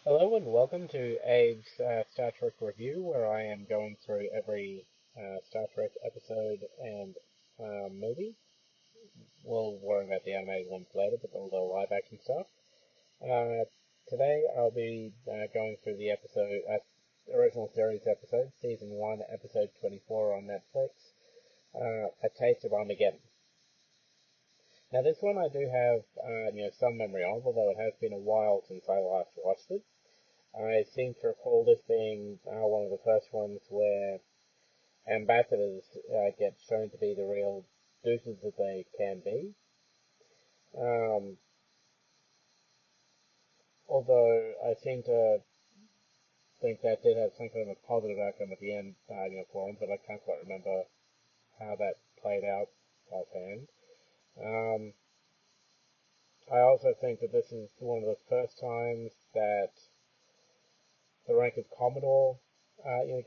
Hello and welcome to Abe's Star Trek review, where I am going through every Star Trek episode and movie. We'll worry about the animated ones later, but all the live action stuff. Uh, Today I'll be going through the original series episode, season 1, episode 24 on Netflix, A Taste of Armageddon. Now this one I do have some memory of, although it has been a while since I last watched it. I seem to recall this being one of the first ones where ambassadors get shown to be the real deuces that they can be. Um, Although I seem to think that did have some kind of a positive outcome at the end, for him, but I can't quite remember how that played out offhand. Um, I also think that this is one of the first times that the rank of Commodore,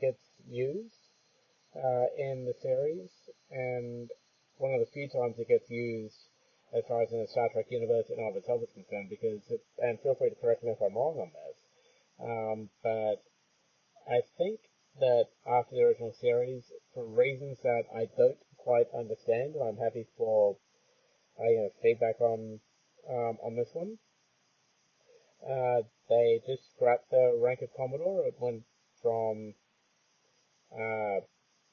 gets used in the series, and one of the few times it gets used as far as in the Star Trek universe and of itself is concerned, because and feel free to correct me if I'm wrong on this, but I think that after the original series, for reasons that I don't quite understand, and I'm happy for feedback on this one, they just scrapped the rank of Commodore. It went from uh,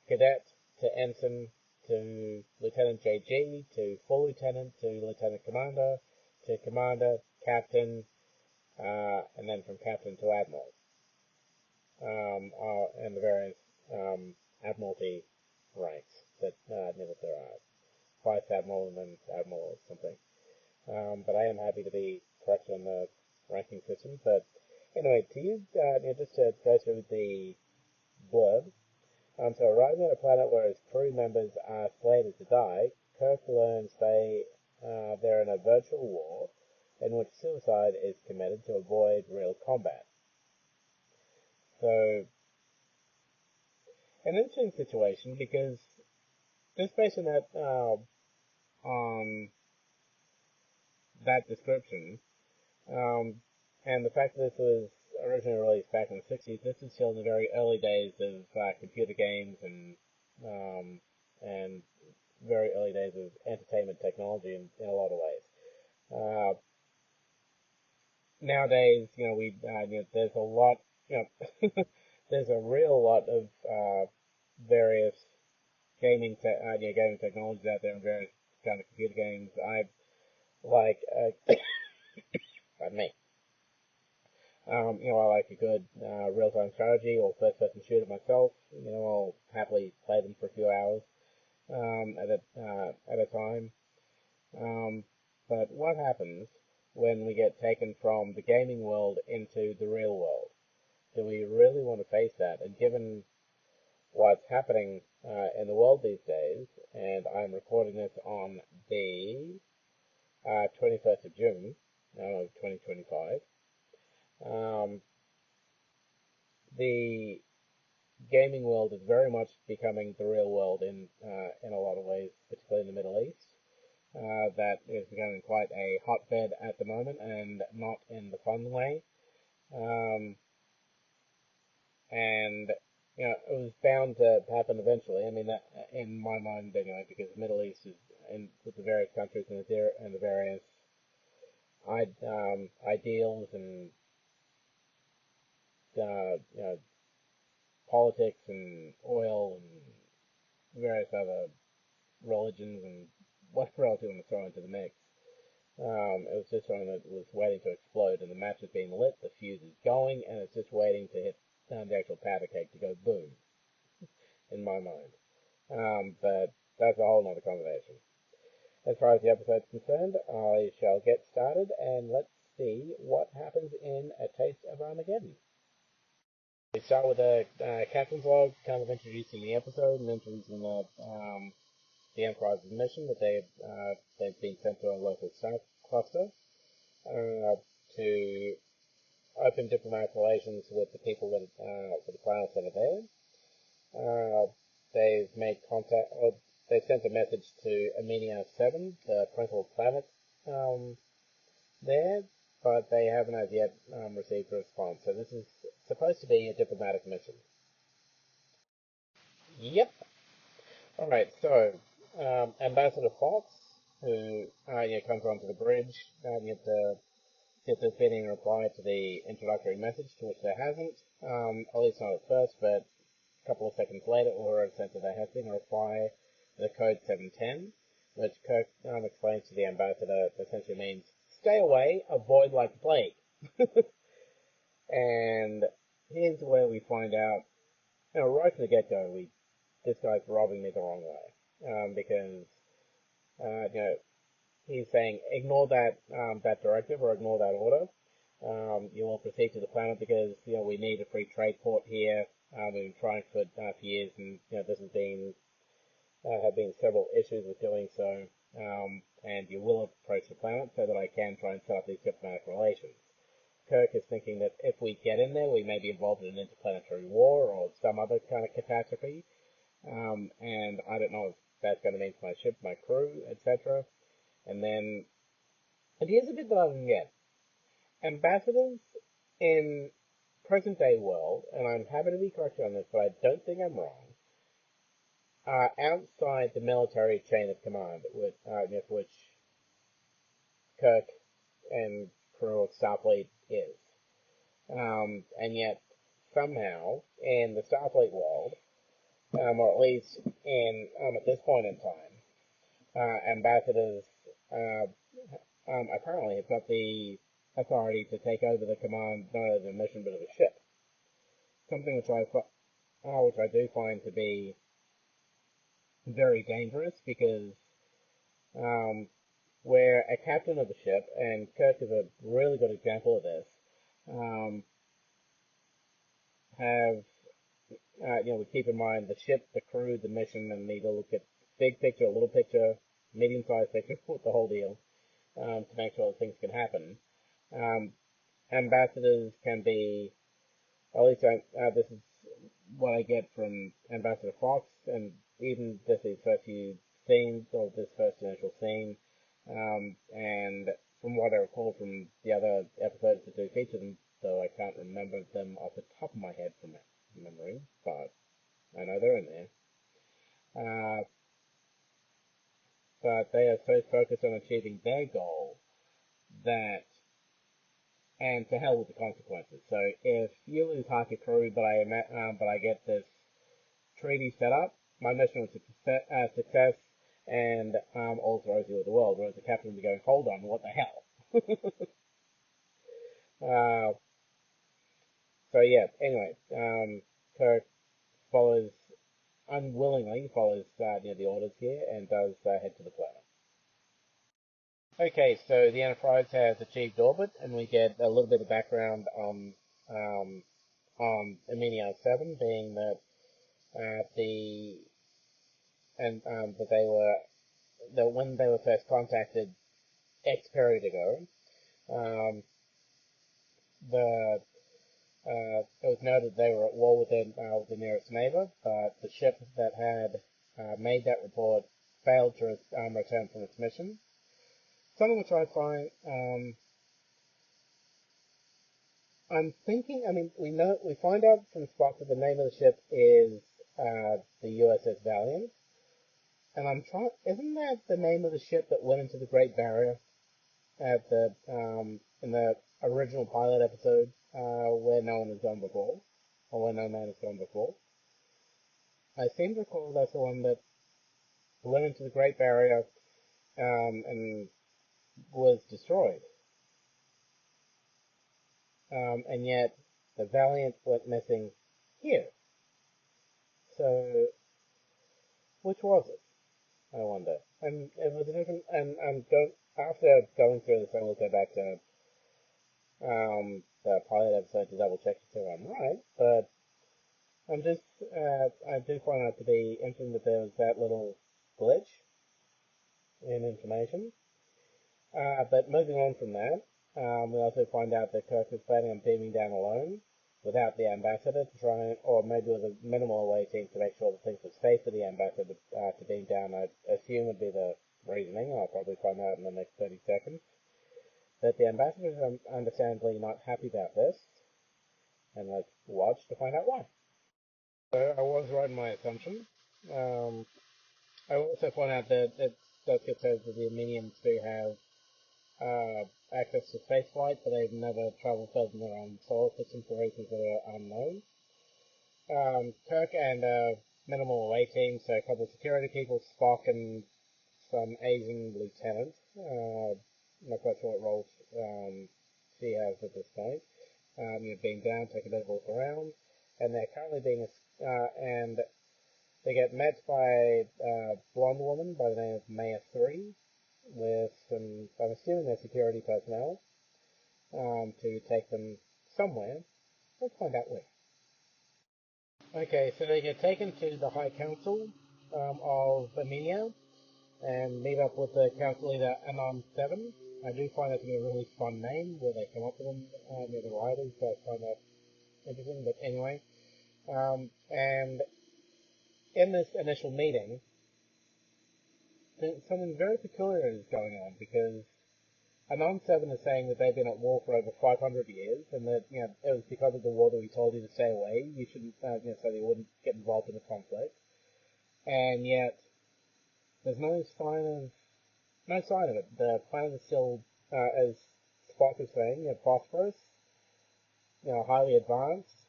cadet to ensign to Lieutenant JG to full lieutenant to lieutenant commander to commander, captain, and then from captain to admiral, and the various admiralty ranks that there are. Vice admiral and then admiral or something. But I am happy to be corrected on the ranking system. But anyway, to use just to go through the blurb. So arriving at a planet where his crew members are slated to die, Kirk learns they're in a virtual war in which suicide is committed to avoid real combat. So, an interesting situation, because just based on that description, um, and the fact that this was originally released back in the 60s, this is still in the very early days of computer games and very early days of entertainment technology in a lot of ways. Nowadays, there's a lot, there's a real lot of various gaming technologies out there and various kind of computer games. I like, pardon me. I like a good real-time strategy or first-person shooter myself. I'll happily play them for a few hours at a time. Um, but what happens when we get taken from the gaming world into the real world? Do we really want to face that? And given what's happening in the world these days, and I'm recording this on the 21st of June of 2025, the gaming world is very much becoming the real world in a lot of ways, particularly in the Middle East. That is becoming quite a hotbed at the moment, and not in the fun way. And it was bound to happen eventually. I mean, that, in my mind anyway, because the Middle East is, and with the various countries and the various ideals and politics and oil and various other religions and whatever else you want to throw into the mix. It was just something that was waiting to explode, and the match is being lit, the fuse is going, and it's just waiting to hit the actual powder keg to go boom, in my mind. But that's a whole nother conversation. As far as the episode's concerned, I shall get started, and let's see what happens in A Taste of Armageddon. We start with a captain's log, kind of introducing the episode and introducing the Enterprise's mission that they've been sent to a local star cluster to open diplomatic relations with the people with the planets that are there. They've made contact, or they sent a message to Amenia 7, the principal planet there, but they haven't as yet received a response. So this is supposed to be a diplomatic mission. Yep. All right. So Ambassador Fox, who comes onto the bridge, gets a fitting reply to the introductory message, to which there hasn't. At least not at first, but a couple of seconds later, Aurora says that there has been a reply to the code 710, which Kirk explains to the ambassador essentially means stay away, avoid like the plague. And here's where we find out, right from the get-go, this guy's robbing me the wrong way, because he's saying ignore that directive or ignore that order. You will proceed to the planet because we need a free trade port here. We've been trying for years, and this has been have been several issues with doing so. And you will approach the planet so that I can try and set up these diplomatic relations. Kirk is thinking that if we get in there, we may be involved in an interplanetary war or some other kind of catastrophe. And I don't know if that's going to mean for my ship, my crew, etc. And here's a bit that I don't get. Ambassadors in present day world, and I'm happy to be corrected on this, but I don't think I'm wrong, are outside the military chain of command, which Kirk and crew of Starfleet is. And yet, somehow, in the Starfleet world, or at least at this point in time, ambassadors apparently have got the authority to take over the command not of a mission but of a ship. Something which I do find to be very dangerous because we're a captain of the ship, and Kirk is a really good example of this. We keep in mind the ship, the crew, the mission, and need to look at big picture, little picture, medium-sized picture, the whole deal, to make sure that things can happen. Ambassadors can be, at least this is what I get from Ambassador Fox, and even just these first few scenes, or this first initial scene, and from what I recall from the other episodes that do feature them, though I can't remember them off the top of my head from memory, but I know they're in there. But they are so focused on achieving their goal that, and to hell with the consequences. So if you lose half your crew, but I get this treaty set up, my mission was a success, and all is rosy with the world. Whereas the captain would be going, hold on, what the hell? So yeah. Anyway, Kirk unwillingly follows the orders here and does head to the planet. Okay, so the Enterprise has achieved orbit, and we get a little bit of background um, on Emilio 7, being that that when they were first contacted X period ago, um, it was noted they were at war with the nearest neighbor, but the ship that had made that report failed to return from its mission. Something which I find, I'm thinking, I mean, we find out from Spock that the name of the ship is the USS Valiant, and isn't that the name of the ship that went into the Great Barrier in the original pilot episode, where no one has gone before, or where no man has gone before? I seem to recall that's the one that went into the Great Barrier, and was destroyed. And yet the Valiant went missing here. So, which was it? I wonder. And it was a different. After going through this, I will go back to the pilot episode to double check to see if I'm right. But I do find out to be interesting that there was that little glitch in information. But moving on from that, we also find out that Kirk is planning on beaming down alone without the ambassador to try, or maybe with a minimal away team to make sure that things are safe for the ambassador to beam down. I assume would be the reasoning. I'll probably find out in the next 30 seconds. But the ambassadors are understandably not happy about this, and let's watch to find out why. So I was right in my assumption. Um, I will also point out that it does get said that the Armenians do have access to spaceflight, but they've never traveled further than their own solar system for reasons that are unknown. Kirk and minimal away team, so a couple of security people, Spock and some Asian lieutenant. Not quite sure what roles she has at this point. Being down, take a bit of a look around, and they're currently being and they get met by a blonde woman by the name of Maya 3 with some, I'm assuming they're security personnel, to take them somewhere. Let's find out where. Okay, so they get taken to the High Council of Armenia and meet up with the council leader Anon 7. I do find that to be a really fun name, where they come up with them near the writers, so I find that interesting, but anyway. And in this initial meeting, something very peculiar is going on, because Anon 7 is saying that they've been at war for over 500 years, and that, it was because of the war that we told you to stay away, you shouldn't, so that you wouldn't get involved in the conflict. And yet, there's no sign of it. The planet is still, as Spock is saying, prosperous, highly advanced,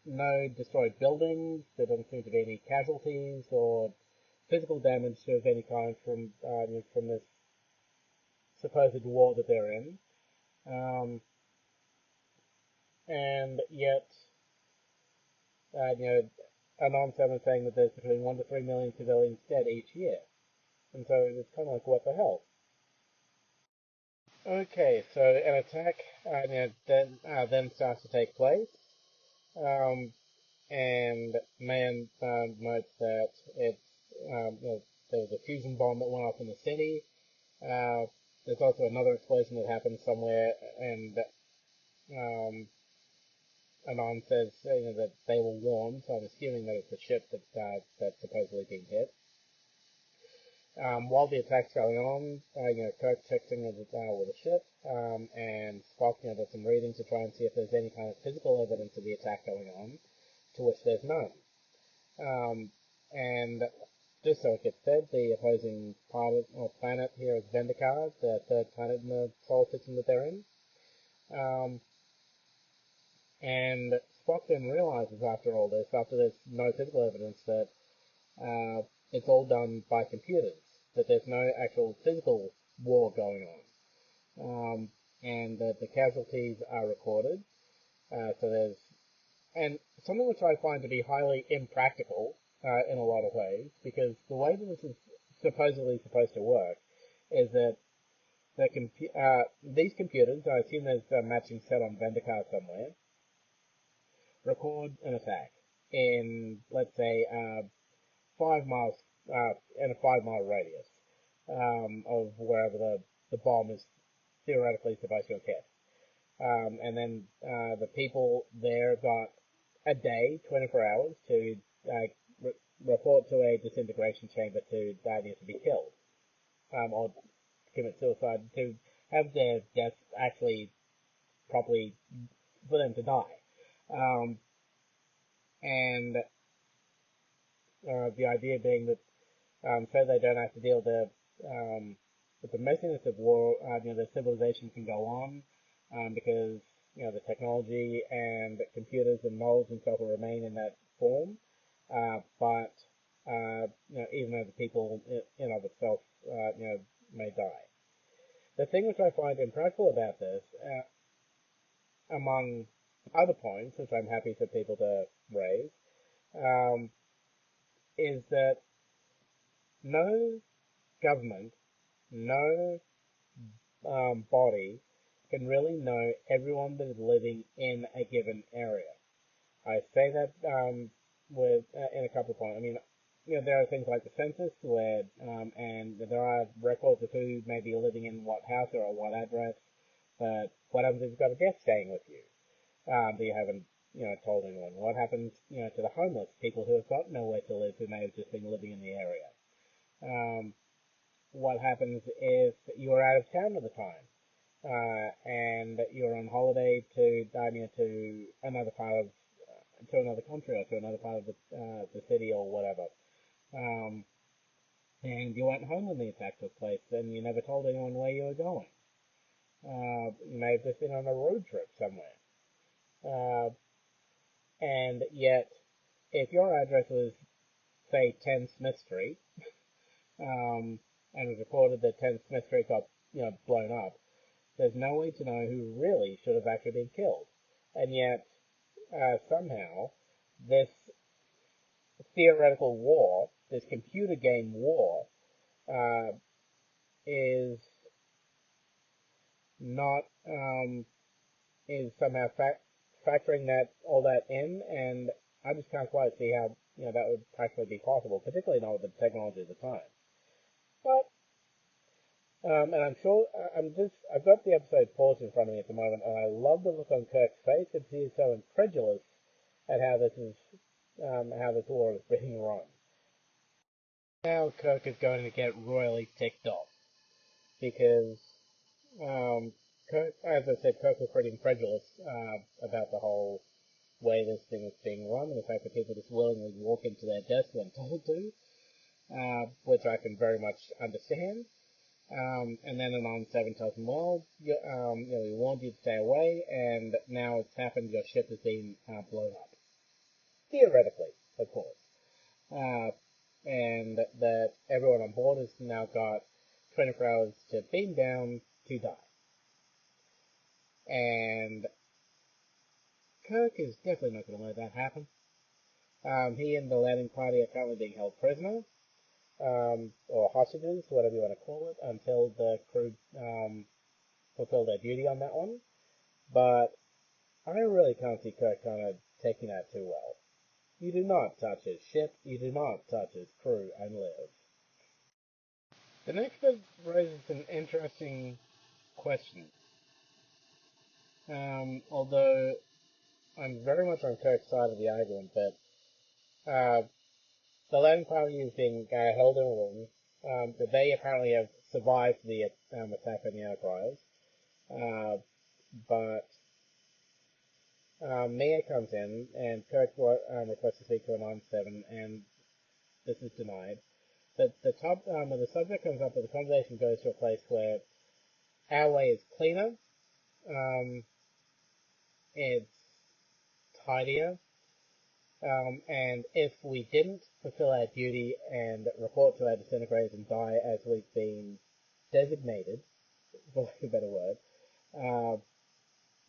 no destroyed buildings, there doesn't seem to be any casualties or physical damage of any kind from this supposed war that they're in. And yet, Anon 7 is saying that there's between 1 to 3 million civilians dead each year. And so it's kind of like, what the hell? Okay, so an attack then starts to take place, and Man notes that there was a fusion bomb that went off in the city. There's also another explosion that happened somewhere, and Anon says that they were warned, so I'm assuming that it's a ship that's supposedly being hit. While the attack's going on, Kirk's texting with the ship, and Spock, does some reading to try and see if there's any kind of physical evidence of the attack going on, to which there's none. And just so it gets said, the opposing planet here is Vendikar, the third planet in the solar system that they're in. And Spock then realizes after all this, after there's no physical evidence, that it's all done by computers, that there's no actual physical war going on, and that the casualties are recorded. So there's, and something which I find to be highly impractical in a lot of ways, because the way that this is supposedly supposed to work is that these computers, I assume there's a matching set on Vendikar somewhere, record an attack in, let's say, 5 miles, in a 5 mile radius of wherever the bomb is theoretically supposed to have hit. And then the people there got a day, 24 hours, to report to a disintegration chamber to be killed, or commit suicide, to have their death actually properly, for them to die. And the idea being that so they don't have to deal with the messiness of war, the civilization can go on, because the technology and the computers and knowledge and stuff will remain in that form, but even though the people in of itself may die. The thing which I find impractical about this, among other points, which I'm happy for people to raise, is that no government, no body can really know everyone that is living in a given area. I say that with in a couple of points. I mean, there are things like the census, where and there are records of who may be living in what house or at what address. But what happens if you've got a guest staying with you that you haven't told anyone? What happens to the homeless, people who have got nowhere to live, who may have just been living in the area? What happens if you're out of town at the time? and you're on holiday to to another part of to another country or to another part of the city or whatever. Um, and you went home when the attack took place, and you never told anyone where you were going. You may have just been on a road trip somewhere. Uh, and yet, if your address was, say, 10 Smith Street, and it was reported that 10 Smith Street got, blown up, there's no way to know who really should have actually been killed. And yet, somehow, this theoretical war, this computer game war, uh, is not is somehow factoring all that in, and I just can't quite see how that would practically be possible, particularly not with the technology at the time. But and I'm sure I've got the episode paused in front of me at the moment, and I love the look on Kirk's face because he is so incredulous at how this war is being run. Now Kirk is going to get royally ticked off because Kirk, as I said, Kirk was pretty incredulous about the whole way this thing was being run, and the fact that people just willingly walk into their desk when told to, which I can very much understand. And then Anon 7 tells him, well, we warned you to stay away, and now it's happened, your ship has been blown up. Theoretically, of course. And that everyone on board has now got 24 hours to beam down to die. And Kirk is definitely not going to let that happen. He and the landing party are currently being held prisoner, or hostages, whatever you want to call it, until the crew fulfill their duty on that one. But I really can't see Kirk kind of taking that too well. You do not touch his ship, you do not touch his crew and live. The next bit raises an interesting question. Although I'm very much on Kirk's side of the argument that the landing party is being held in a room, that they apparently have survived the attack on the Enterprise, but Mia comes in and Kirk requests to speak to an on-7, and this is denied. But when the subject comes up, the conversation goes to a place where our way is cleaner, it's tidier, and if we didn't fulfill our duty and report to our disintegrators and die as we've been designated, for lack of a better word,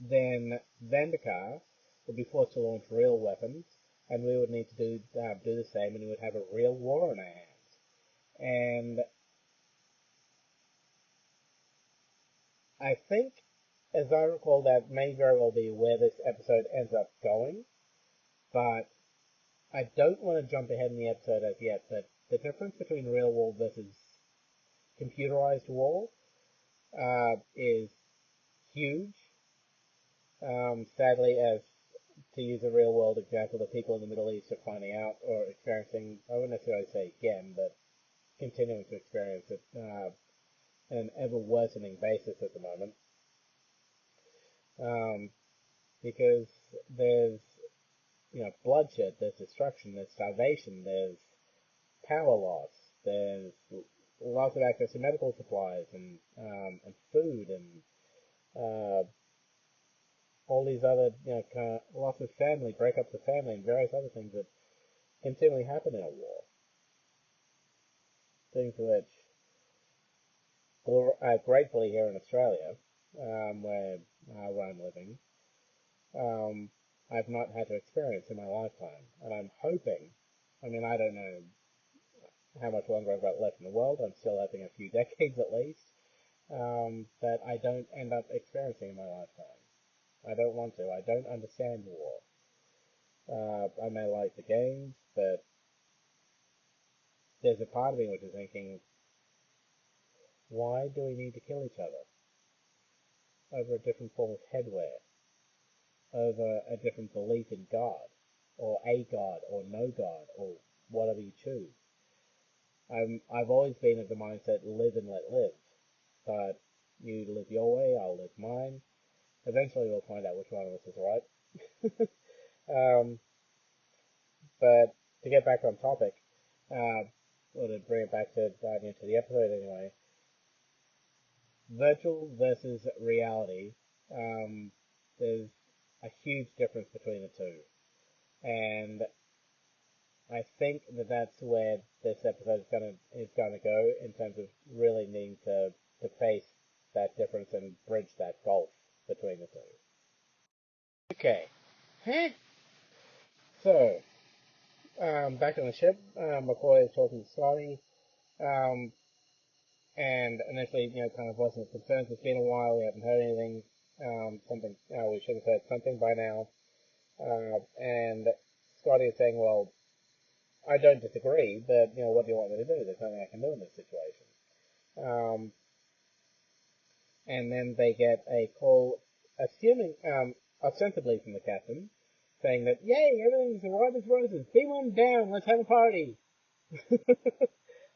then Vandekar would be forced to launch real weapons, and we would need to do the same, and we would have a real war on our hands. And I think, as I recall, that may very well be where this episode ends up going, but I don't want to jump ahead in the episode as yet, but the difference between real war versus computerized war is huge. Sadly, as to use a real world example, the people in the Middle East are finding out or experiencing, I wouldn't necessarily say again, but continuing to experience it an ever worsening basis at the moment. Because there's bloodshed, there's destruction, there's starvation, there's power loss, there's loss of access to medical supplies and food and all these other kind of loss of family, breakups of family, and various other things that continually happen in a war. Things which, gratefully here in Australia, where I'm living, I've not had to experience in my lifetime, and I'm hoping. I mean, I don't know how much longer I've got left in the world. I'm still hoping a few decades at least. That I don't end up experiencing in my lifetime. I don't want to. I don't understand war. I may like the games, but there's a part of me which is thinking, why do we need to kill each other over a different form of headwear, over a different belief in God, or a God, or no God, or whatever you choose? I've always been of the mindset, live and let live, but You live your way, I'll live mine. Eventually we'll find out which one of us is right. um, but to get back on topic, or to bring it back to into the episode anyway, virtual versus reality, there's a huge difference between the two. And I think that that's where this episode is gonna go in terms of really needing to face that difference and bridge that gulf between the two. Okay. Huh? So, back on the ship, McCoy is talking to Scotty, um, and initially, kind of voicing his concerns. It's been a while, we haven't heard anything. We should have heard something by now. And Scotty is saying, well, I don't disagree, but, what do you want me to do? There's nothing I can do in this situation. Um, and then they get a call, assuming, ostensibly from the captain, saying that, yay, everything's white as roses, B1 down, let's have a party.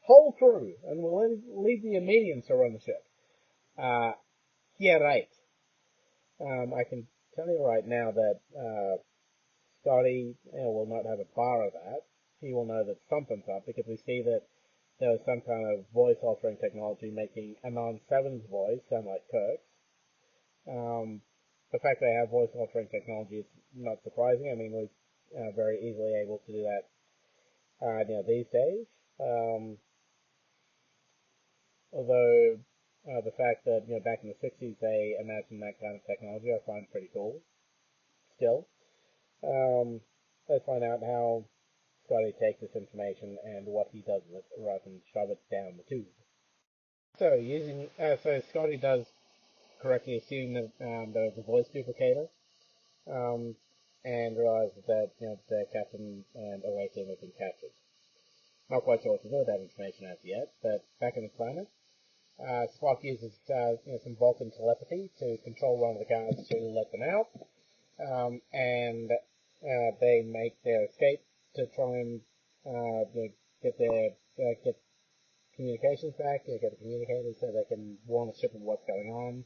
Whole crew, and we'll leave the Armenians to run the ship. Yeah, right. I can tell you right now that Scotty will not have a bar of that. He will know that something's up because we see that there was some kind of voice altering technology making Anon 7's voice sound like Kirk's. The fact they have voice altering technology is not surprising. I mean, we're very easily able to do that these days. Although the fact that back in the 60s they imagined that kind of technology, I find pretty cool. Still, let's find out how Scotty takes this information and what he does with it rather than shove it down the tube. So Scotty does correctly assume that there was a voice duplicator, um, and realizes that the captain and away team have been captured. Not quite sure what to do with that information as yet, but back in the planet, Spock uses some Vulcan telepathy to control one of the guards to let them out, and they make their escape to try and get communications back, get the communicators so they can warn the ship of what's going on.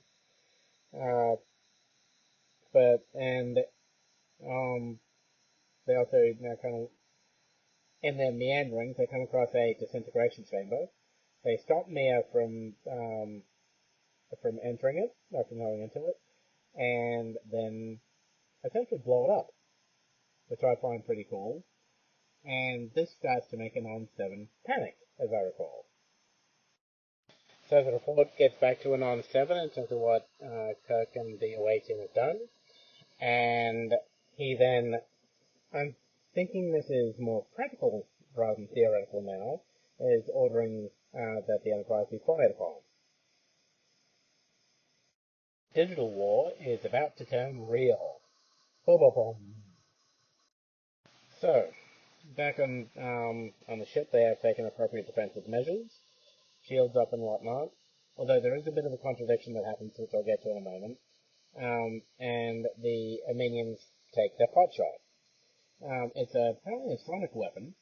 And they also kind of in their meanderings they come across a disintegration chamber. They stop Mia from entering it, or from going into it, and then essentially blow it up, which I find pretty cool. And this starts to make Anon 7 panic, as I recall. So the report gets back to Anon 7 in terms of what Kirk and the away team have done, and he then, I'm thinking this is more practical rather than theoretical now, is ordering that the Enterprise be fired upon. Digital war is about to turn real. Boom, boom, boom. So, back on the ship, they have taken appropriate defensive measures, shields up and whatnot. Although there is a bit of a contradiction that happens, which I'll get to in a moment. And the Armenians take their pot shot. It's apparently a sonic weapon,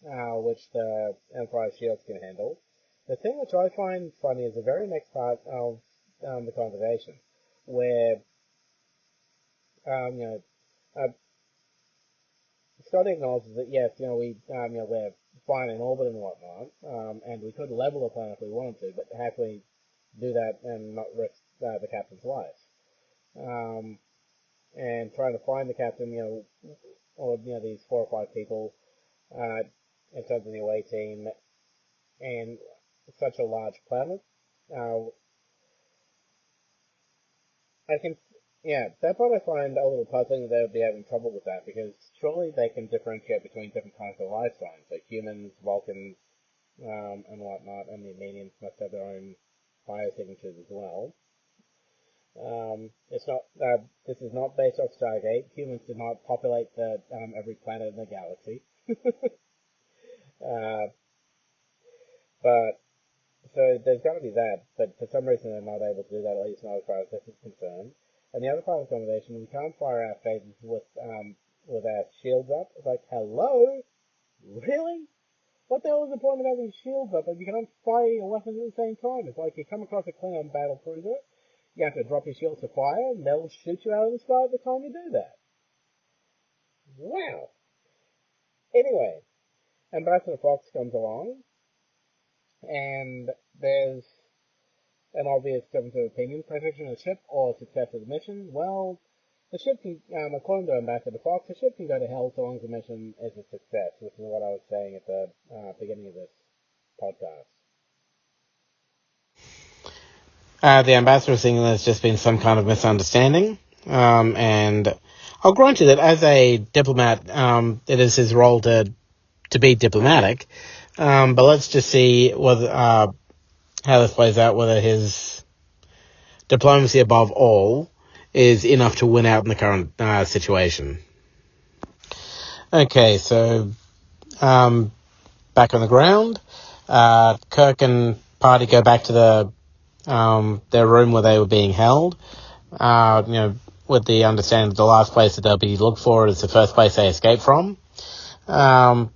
which the Enterprise shields can handle. The thing which I find funny is the very next part of the conversation, where uh, Scotty acknowledges that yes, we're fine in orbit and whatnot, and we could level the planet if we wanted to, but how can we do that and not risk the captain's life? And trying to find the captain, or these 4 or 5 people, in terms of the away team, and such a large planet, I can, yeah, that part I find a little puzzling that they would be having trouble with that, because surely they can differentiate between different kinds of life signs, like humans, Vulcans, and whatnot, and the Armenians must have their own biosignatures as well. It's not, this is not based off Stargate. Humans did not populate every planet in the galaxy. uh, but, so there's got to be that, but for some reason they're not able to do that, at least not as far as this is concerned. And the other part of the conversation, we can't fire our phasers with our shields up. It's like, hello? Really? What the hell is the point of having shields up if you can't fire your weapons at the same time? It's like you come across a Klingon battle cruiser, you have to drop your shields to fire, and they'll shoot you out of the sky at the time you do that. Wow. Anyway, Ambassador Fox comes along, and there's an obvious difference of opinion: protection of the ship or success of the mission. Well, the ship can, according to Ambassador Fox, the ship can go to hell so long as the mission is a success, which is what I was saying at the beginning of this podcast. The ambassador thinking there's just been some kind of misunderstanding, and I'll grant you that as a diplomat, it is his role to be diplomatic, but let's just see whether how this plays out, whether his diplomacy above all is enough to win out in the current situation. Okay, so back on the ground, Kirk and party go back to their room where they were being held, with the understanding that the last place that they'll be looked for is the first place they escape from. And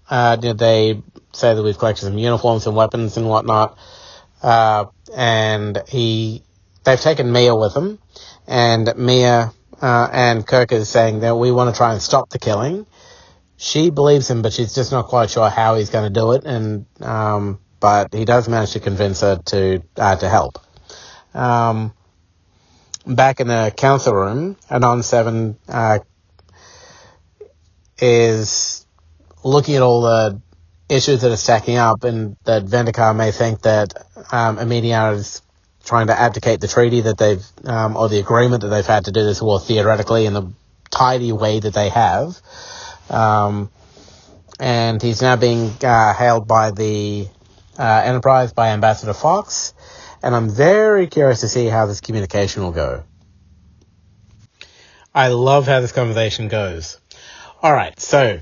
they say that we've collected some uniforms and weapons and whatnot, and they've taken Mia with them, and Mia and Kirk is saying that we want to try and stop the killing. She believes him, but she's just not quite sure how he's going to do it, and but he does manage to convince her to help. Back in the council room, Anon 7 is looking at all the issues that are stacking up, and that Vendikar may think that Emilia is trying to abdicate the treaty that they've, or the agreement that they've had to do this war theoretically in the tidy way that they have. And he's now being hailed by the Enterprise, by Ambassador Fox, and I'm very curious to see how this communication will go. I love how this conversation goes. Alright, so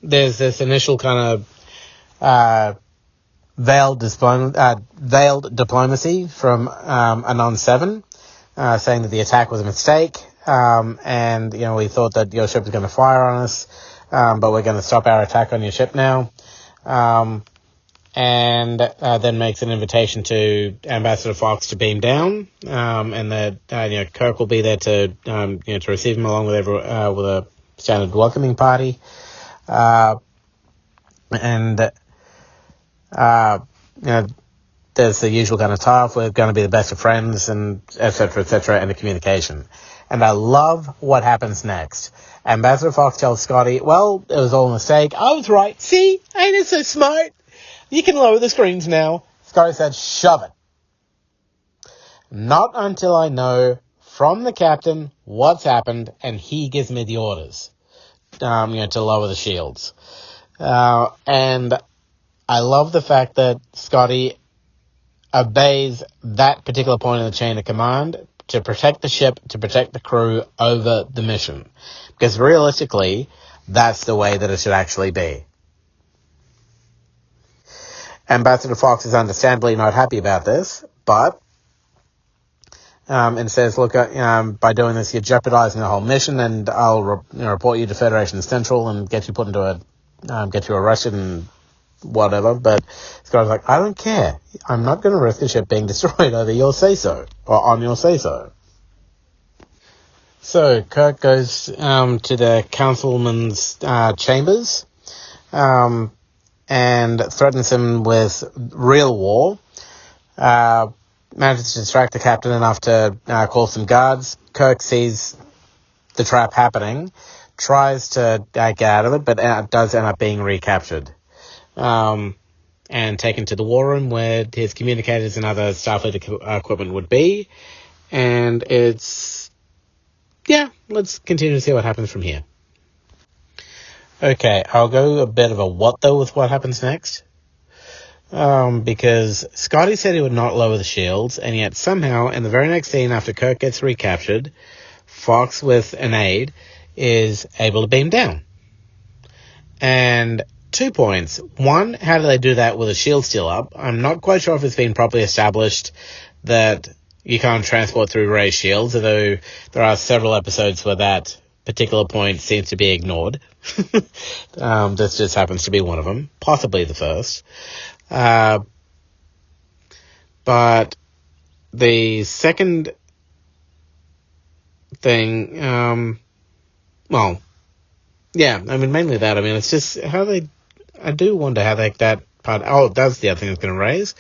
there's this initial kind of veiled diplomacy from Anon 7, saying that the attack was a mistake, and we thought that your ship was going to fire on us, but we're going to stop our attack on your ship now. And then makes an invitation to Ambassador Fox to beam down, and that Kirk will be there to receive him along with with a standard welcoming party, and there's the usual kind of tie-off. We're going to be the best of friends, and et cetera, and the communication. And I love what happens next. Ambassador Fox tells Scotty, well, it was all a mistake. I was right. See? Ain't it so smart? You can lower the screens now. Scotty said, shove it. Not until I know from the captain what's happened and he gives me the orders, to lower the shields. And I love the fact that Scotty obeys that particular point in the chain of command to protect the ship, to protect the crew over the mission. Because realistically, that's the way that it should actually be. Ambassador Fox is understandably not happy about this, but and says, look, by doing this, you're jeopardizing the whole mission, and I'll report you to Federation Central and get you put into get you arrested and whatever. But Scotty's like, I don't care. I'm not going to risk the ship being destroyed over your say-so, or on your say-so. So Kirk goes to the councilman's chambers, and threatens him with real war. Manages to distract the captain enough to call some guards. Kirk sees the trap happening, tries to get out of it, but does end up being recaptured. And taken to the war room where his communicators and other Starfleet equipment would be. And let's continue to see what happens from here. Okay, I'll go a bit of a what though with what happens next. Because Scotty said he would not lower the shields, and yet somehow in the very next scene after Kirk gets recaptured, Fox with an aide is able to beam down. And 2 points. One, how do they do that with a shield still up? I'm not quite sure if it's been properly established that you can't transport through ray shields, although there are several episodes where that particular point seems to be ignored. This just happens to be one of them, possibly the first. But the second thing, well, yeah, I mean, mainly that. I mean, it's just how they, I do wonder how that part, that's the other thing I was going to raise.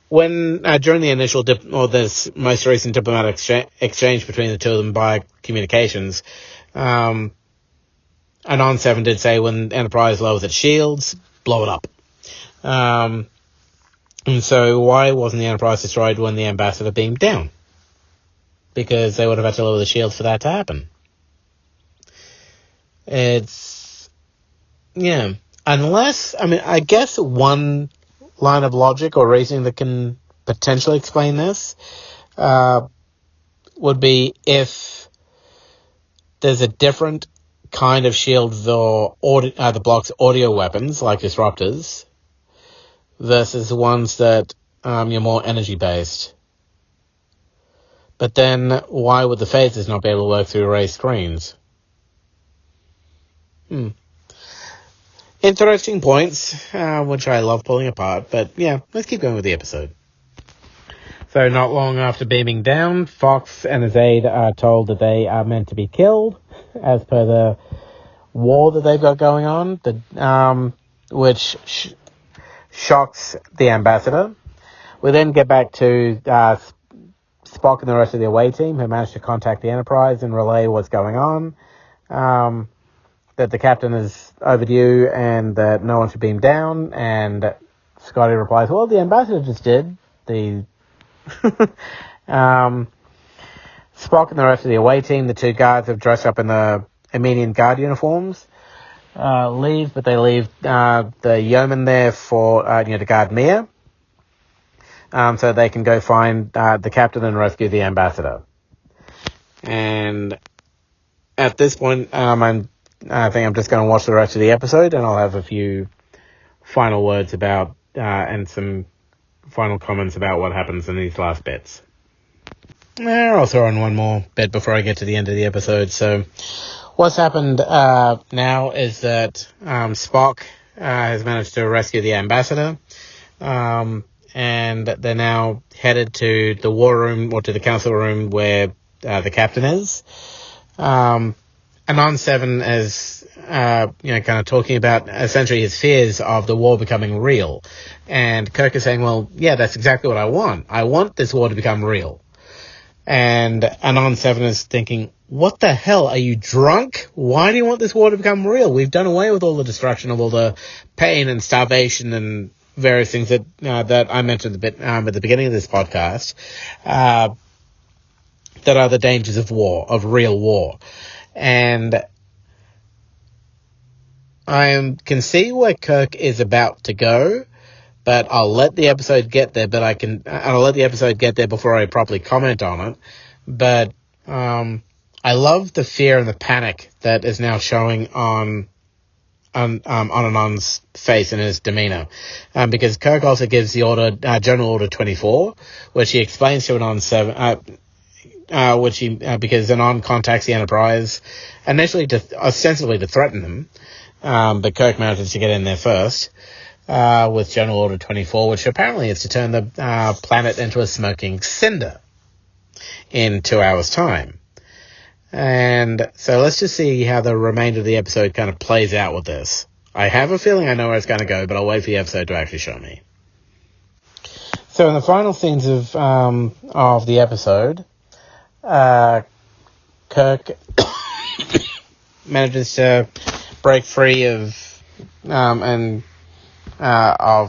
When, during the initial, this most recent diplomatic exchange between the two of them by communications, Anon 7 did say when Enterprise lowers its shields, blow it up. And so why wasn't the Enterprise destroyed when the Ambassador beamed down? Because they would have had to lower the shields for that to happen. It's, yeah. Unless, I mean, I guess one line of logic or reasoning that can potentially explain this would be if there's a different kind of shield that blocks audio weapons, like disruptors, versus the ones that you're more energy-based. But then, why would the phasers not be able to work through raised screens? Interesting points, which I love pulling apart, but yeah, let's keep going with the episode. So not long after beaming down, Fox and his aide are told that they are meant to be killed, as per the war that they've got going on, which shocks the Ambassador. We then get back to Spock and the rest of the away team, who managed to contact the Enterprise and relay what's going on. That the captain is overdue and that no one should beam down. And Scotty replies, well, the Ambassador just did. Spock and the rest of the away team, the two guards have dressed up in the Armenian guard uniforms, leave, but they leave the yeoman there for to guard Mia, so they can go find the captain and rescue the Ambassador. And at this point, I think I'm just going to watch the rest of the episode, and I'll have a few final words about and some final comments about what happens in these last bits. I'll throw in one more bit before I get to the end of the episode. So what's happened now is that Spock has managed to rescue the Ambassador, and they're now headed to the war room, or to the council room where the captain is. Anon 7 is, kind of talking about essentially his fears of the war becoming real. And Kirk is saying, well, yeah, that's exactly what I want. I want this war to become real. And Anon 7 is thinking, what the hell? Are you drunk? Why do you want this war to become real? We've done away with all the destruction of all the pain and starvation and various things that I mentioned at the beginning of this podcast, that are the dangers of war, of real war. And I can see where Kirk is about to go, but I'll let the episode get there. I'll let the episode get there before I properly comment on it. But I love the fear and the panic that is now showing on Anon's face and his demeanor, because Kirk also gives the order, General Order 24, which he explains to Anon 7. Because Anon contacts the Enterprise initially ostensibly to threaten them, but Kirk manages to get in there first with General Order 24, which apparently is to turn the planet into a smoking cinder in 2 hours' time. And so let's just see how the remainder of the episode kind of plays out with this. I have a feeling I know where it's going to go, but I'll wait for the episode to actually show me. So in the final scenes of the episode, Kirk manages to break free of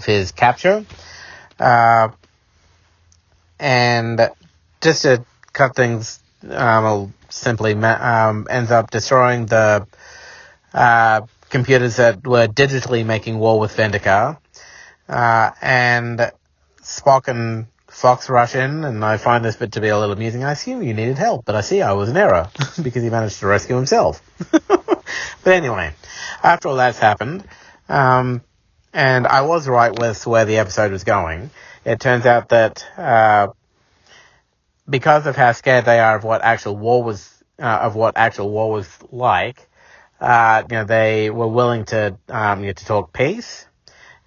his capture, and just to cut things simply, ends up destroying the computers that were digitally making war with Vendikar, and Spock and Fox rush in, and I find this bit to be a little amusing. I assume you needed help, but I see I was in error, because he managed to rescue himself. But anyway, after all that's happened, and I was right with where the episode was going, it turns out that because of how scared they are of what actual war was like, they were willing to talk peace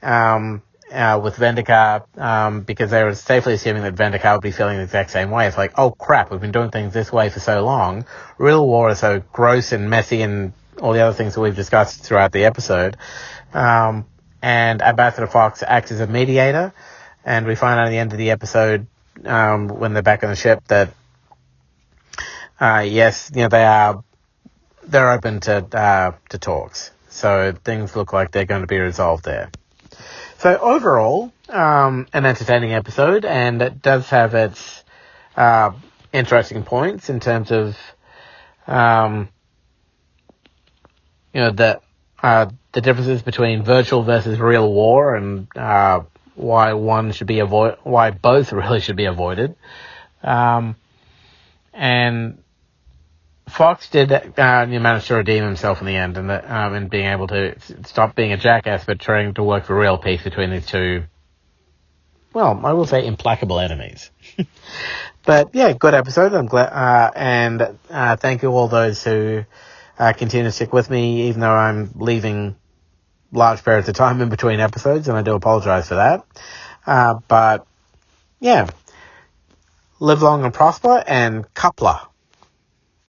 with Vendikar, because they were safely assuming that Vendikar would be feeling the exact same way. It's like, oh crap, we've been doing things this way for so long. Real war is so gross and messy and all the other things that we've discussed throughout the episode. And Ambassador Fox acts as a mediator, and we find out at the end of the episode, when they're back on the ship, that yes, they're open to talks. So things look like they're going to be resolved there. So overall, an entertaining episode, and it does have its interesting points in terms of the differences between virtual versus real war, and why both really should be avoided. And Fox did manage to redeem himself in the end, and in being able to stop being a jackass, but trying to work for real peace between these two, well, I will say implacable enemies. But yeah, good episode. I'm glad, and thank you all those who continue to stick with me, even though I'm leaving large periods of time in between episodes, and I do apologize for that. But yeah, live long and prosper, and Coupler.